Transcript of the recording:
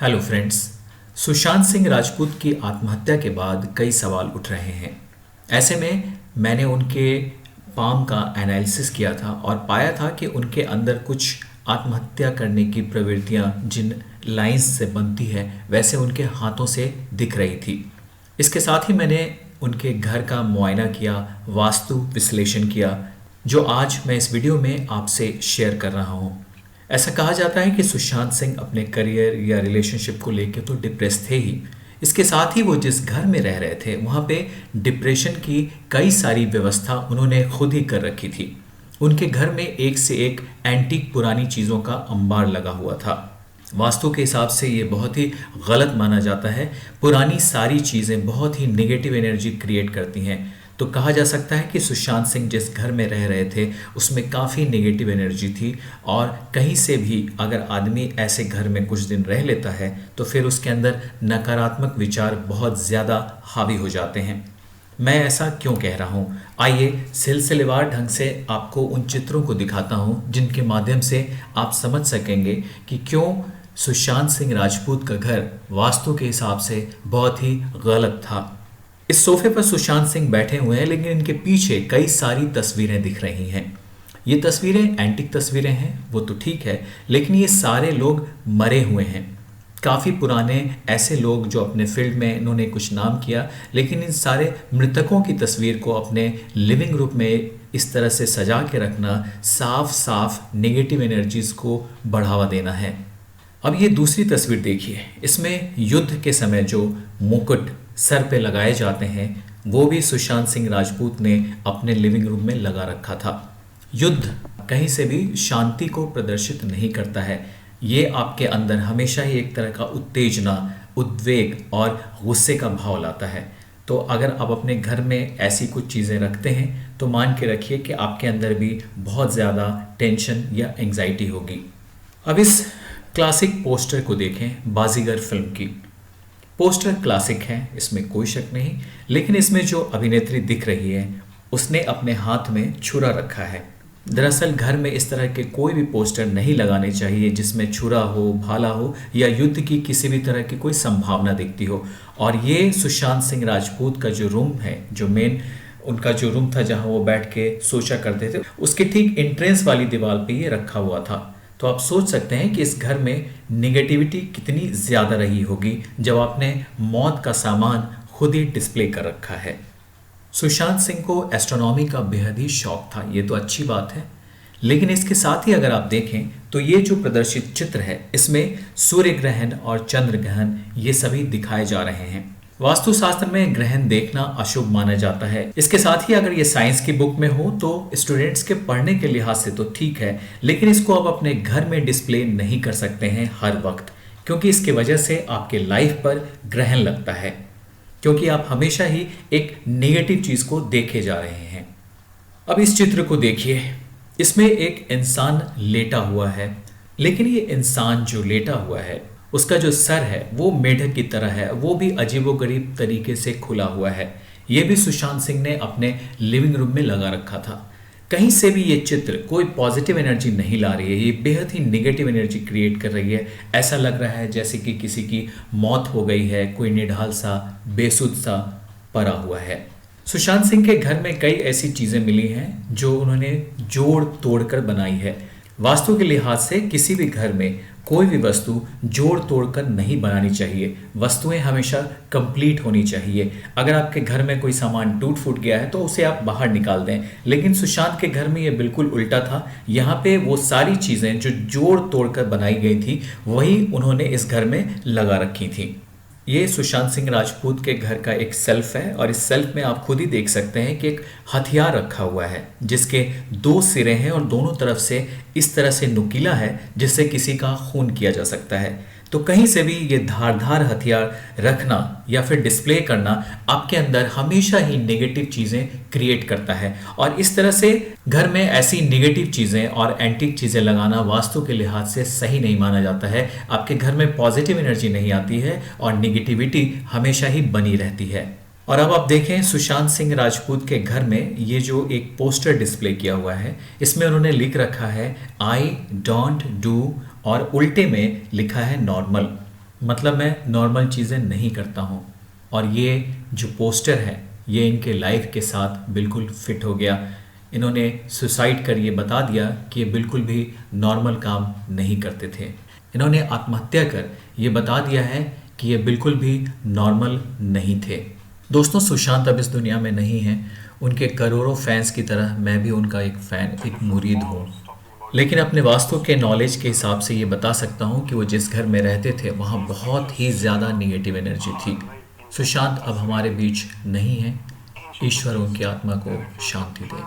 Hello friends. Sushant Singh Rajput की आत्महत्या के बाद कई सवाल उठ रहे हैं। ऐसे में मैंने उनके पाम का एनालिसिस किया था और पाया था कि उनके अंदर कुछ आत्महत्या करने की प्रवृत्तियां जिन लाइंस से बनती है वैसे उनके हाथों से दिख रही थी। इसके साथ ही मैंने उनके घर का मुआयना किया, वास्तु विश्लेषण किया, जो आज मैं इस वीडियो में आपसे शेयर कर रहा हूँ। ऐसा कहा जाता है कि सुशांत सिंह अपने करियर या रिलेशनशिप को लेकर तो डिप्रेस थे ही, इसके साथ ही वो जिस घर में रह रहे थे वहाँ पे डिप्रेशन की कई सारी व्यवस्था उन्होंने खुद ही कर रखी थी। उनके घर में एक से एक एंटीक पुरानी चीज़ों का अंबार लगा हुआ था। वास्तु के हिसाब से ये बहुत ही गलत माना जाता है। पुरानी सारी चीज़ें बहुत ही नेगेटिव एनर्जी क्रिएट करती हैं। तो कहा जा सकता है कि सुशांत सिंह जिस घर में रह रहे थे उसमें काफ़ी नेगेटिव एनर्जी थी और कहीं से भी अगर आदमी ऐसे घर में कुछ दिन रह लेता है तो फिर उसके अंदर नकारात्मक विचार बहुत ज़्यादा हावी हो जाते हैं। मैं ऐसा क्यों कह रहा हूँ, आइए सिलसिलेवार ढंग से आपको उन चित्रों को दिखाता हूँ जिनके माध्यम से आप समझ सकेंगे कि क्यों सुशांत सिंह राजपूत का घर वास्तु के हिसाब से बहुत ही गलत था। इस सोफे पर सुशांत सिंह बैठे हुए हैं, लेकिन इनके पीछे कई सारी तस्वीरें दिख रही हैं। ये तस्वीरें एंटिक तस्वीरें हैं, वो तो ठीक है, लेकिन ये सारे लोग मरे हुए हैं। काफ़ी पुराने ऐसे लोग जो अपने फील्ड में इन्होंने कुछ नाम किया, लेकिन इन सारे मृतकों की तस्वीर को अपने लिविंग रूम में इस तरह से सजा के रखना साफ साफ नेगेटिव एनर्जीज को बढ़ावा देना है। अब ये दूसरी तस्वीर देखिए, इसमें युद्ध के समय जो मुकुट सर पे लगाए जाते हैं वो भी सुशांत सिंह राजपूत ने अपने लिविंग रूम में लगा रखा था। युद्ध कहीं से भी शांति को प्रदर्शित नहीं करता है, ये आपके अंदर हमेशा ही एक तरह का उत्तेजना, उद्वेग और गुस्से का भाव लाता है। तो अगर आप अपने घर में ऐसी कुछ चीज़ें रखते हैं तो मान के रखिए कि आपके अंदर भी बहुत ज़्यादा टेंशन या एंग्जाइटी होगी। अब इस क्लासिक पोस्टर को देखें, बाजीगर फिल्म की। पोस्टर क्लासिक है, इसमें कोई शक नहीं, लेकिन इसमें जो अभिनेत्री दिख रही है उसने अपने हाथ में छुरा रखा है। दरअसल घर में इस तरह के कोई भी पोस्टर नहीं लगाने चाहिए जिसमें छुरा हो, भाला हो या युद्ध की किसी भी तरह की कोई संभावना दिखती हो। और ये सुशांत सिंह राजपूत का जो रूम है, जो मेन उनका जो रूम था जहां वो बैठ के सोचा करते थे, उसके ठीक एंट्रेंस वाली दीवार पे ये रखा हुआ था। तो आप सोच सकते हैं कि इस घर में निगेटिविटी कितनी ज़्यादा रही होगी जब आपने मौत का सामान खुद ही डिस्प्ले कर रखा है। सुशांत सिंह को एस्ट्रोनॉमी का बेहद ही शौक था, ये तो अच्छी बात है, लेकिन इसके साथ ही अगर आप देखें तो ये जो प्रदर्शित चित्र है इसमें सूर्य ग्रहण और चंद्र ग्रहण ये सभी दिखाए जा रहे हैं। वास्तुशास्त्र में ग्रहण देखना अशुभ माना जाता है। इसके साथ ही अगर ये साइंस की बुक में हो तो स्टूडेंट्स के पढ़ने के लिहाज से तो ठीक है, लेकिन इसको आप अपने घर में डिस्प्ले नहीं कर सकते हैं हर वक्त, क्योंकि इसके वजह से आपके लाइफ पर ग्रहण लगता है, क्योंकि आप हमेशा ही एक नेगेटिव चीज़ को देखे जा रहे हैं। अब इस चित्र को देखिए, इसमें एक इंसान लेटा हुआ है, लेकिन ये इंसान जो लेटा हुआ है उसका जो सर है वो मेढक की तरह है, वो भी अजीबोगरीब तरीके से खुला हुआ है। ये भी सुशांत सिंह ने अपने लिविंग रूम में लगा रखा था। कहीं से भी ये चित्र कोई पॉजिटिव एनर्जी नहीं ला रही है, ये बेहद ही नेगेटिव एनर्जी क्रिएट कर रही है। ऐसा लग रहा है जैसे कि किसी की मौत हो गई है, कोई निढाल सा बेसुध सा पड़ा हुआ है। सुशांत सिंह के घर में कई ऐसी चीज़ें मिली हैं जो उन्होंने जोड़ तोड़ कर बनाई है। वास्तु के लिहाज से किसी भी घर में कोई भी वस्तु जोड़ तोड़ कर नहीं बनानी चाहिए। वस्तुएं हमेशा कंप्लीट होनी चाहिए। अगर आपके घर में कोई सामान टूट फूट गया है तो उसे आप बाहर निकाल दें, लेकिन सुशांत के घर में ये बिल्कुल उल्टा था। यहाँ पे वो सारी चीज़ें जो जोड़ तोड़ कर बनाई गई थी वही उन्होंने इस घर में लगा रखी थी। ये सुशांत सिंह राजपूत के घर का एक सेल्फ है और इस सेल्फ में आप खुद ही देख सकते हैं कि एक हथियार रखा हुआ है जिसके दो सिरे हैं और दोनों तरफ से इस तरह से नुकीला है जिससे किसी का खून किया जा सकता है। तो कहीं से भी ये धारदार हथियार रखना या फिर डिस्प्ले करना आपके अंदर हमेशा ही नेगेटिव चीज़ें क्रिएट करता है। और इस तरह से घर में ऐसी नेगेटिव चीज़ें और एंटीक चीज़ें लगाना वास्तु के लिहाज से सही नहीं माना जाता है। आपके घर में पॉजिटिव एनर्जी नहीं आती है और नेगेटिविटी हमेशा ही बनी रहती है। और अब आप देखें सुशांत सिंह राजपूत के घर में ये जो एक पोस्टर डिस्प्ले किया हुआ है, इसमें उन्होंने लिख रखा है आई डोंट डू और उल्टे में लिखा है नॉर्मल। मतलब मैं नॉर्मल चीज़ें नहीं करता हूँ। और ये जो पोस्टर है ये इनके लाइफ के साथ बिल्कुल फिट हो गया। इन्होंने सुसाइड कर ये बता दिया कि ये बिल्कुल भी नॉर्मल काम नहीं करते थे। इन्होंने आत्महत्या कर ये बता दिया है कि ये बिल्कुल भी नॉर्मल नहीं थे। दोस्तों, सुशांत अब इस दुनिया में नहीं है। उनके करोड़ों फैंस की तरह मैं भी उनका एक फ़ैन, एक मुरीद हूँ। लेकिन अपने वास्तु के नॉलेज के हिसाब से ये बता सकता हूँ कि वो जिस घर में रहते थे वहाँ बहुत ही ज़्यादा निगेटिव एनर्जी थी। सुशांत अब हमारे बीच नहीं है। ईश्वर उनकी आत्मा को शांति दे।